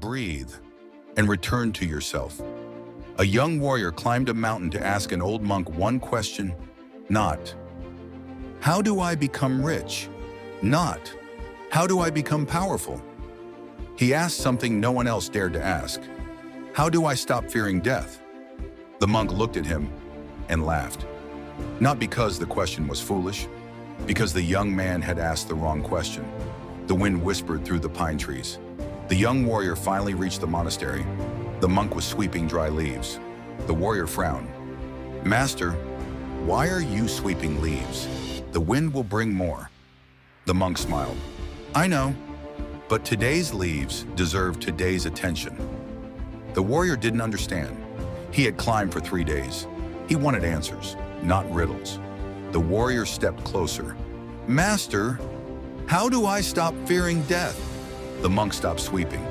breathe and return to yourself. A young warrior climbed a mountain to ask an old monk one question, not, "How do I become rich?" Not, "How do I become powerful?" He asked something no one else dared to ask. "How do I stop fearing death?" The monk looked at him and laughed. Not because the question was foolish, because the young man had asked the wrong question. The wind whispered through the pine trees. The young warrior finally reached the monastery. The monk was sweeping dry leaves. The warrior frowned. "Master, why are you sweeping leaves? The wind will bring more." The monk smiled. "I know, but today's leaves deserve today's attention." The warrior didn't understand. He had climbed for 3 days. He wanted answers, not riddles. The warrior stepped closer. "Master, how do I stop fearing death?" The monk stopped sweeping.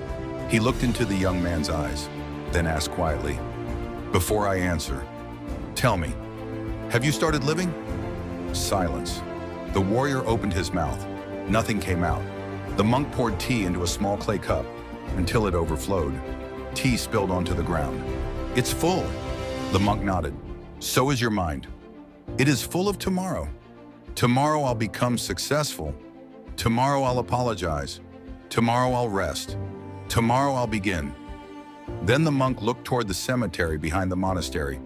He looked into the young man's eyes, then asked quietly, "Before I answer, tell me, have you started living?" Silence. The warrior opened his mouth. Nothing came out. The monk poured tea into a small clay cup until it overflowed. Tea spilled onto the ground. "It's full." The monk nodded. "So is your mind. It is full of tomorrow. Tomorrow I'll become successful. Tomorrow I'll apologize. Tomorrow I'll rest. Tomorrow I'll begin." Then the monk looked toward the cemetery behind the monastery.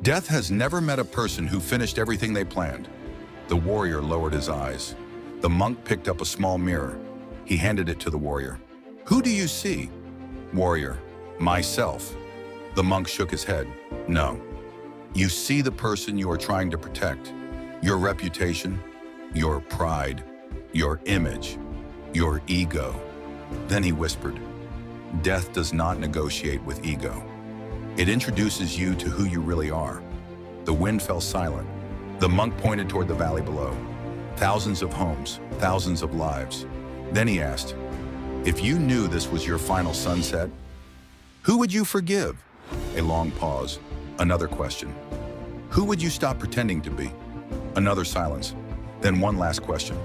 Death has never met a person who finished everything they planned. The warrior lowered his eyes. The monk picked up a small mirror. He handed it to the warrior. "Who do you see?" Warrior: "Myself." The monk shook his head. "No. You see the person you are trying to protect. Your reputation, your pride, your image, your ego." Then he whispered, "Death does not negotiate with ego. It introduces you to who you really are." The wind fell silent. The monk pointed toward the valley below. Thousands of homes, thousands of lives. Then he asked, "If you knew this was your final sunset, who would you forgive?" A long pause. Another question. "Who would you stop pretending to be?" Another silence. Then one last question.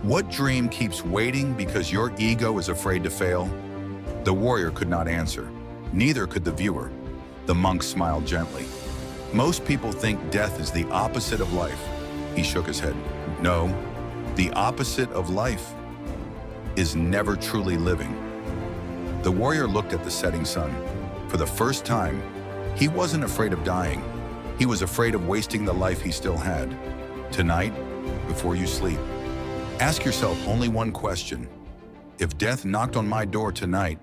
"What dream keeps waiting because your ego is afraid to fail?" The warrior could not answer. Neither could the viewer. The monk smiled gently. "Most people think death is the opposite of life." He shook his head. "No, the opposite of life is never truly living." The warrior looked at the setting sun. For the first time, he wasn't afraid of dying. He was afraid of wasting the life he still had. Tonight, before you sleep, ask yourself only one question. If death knocked on my door tonight,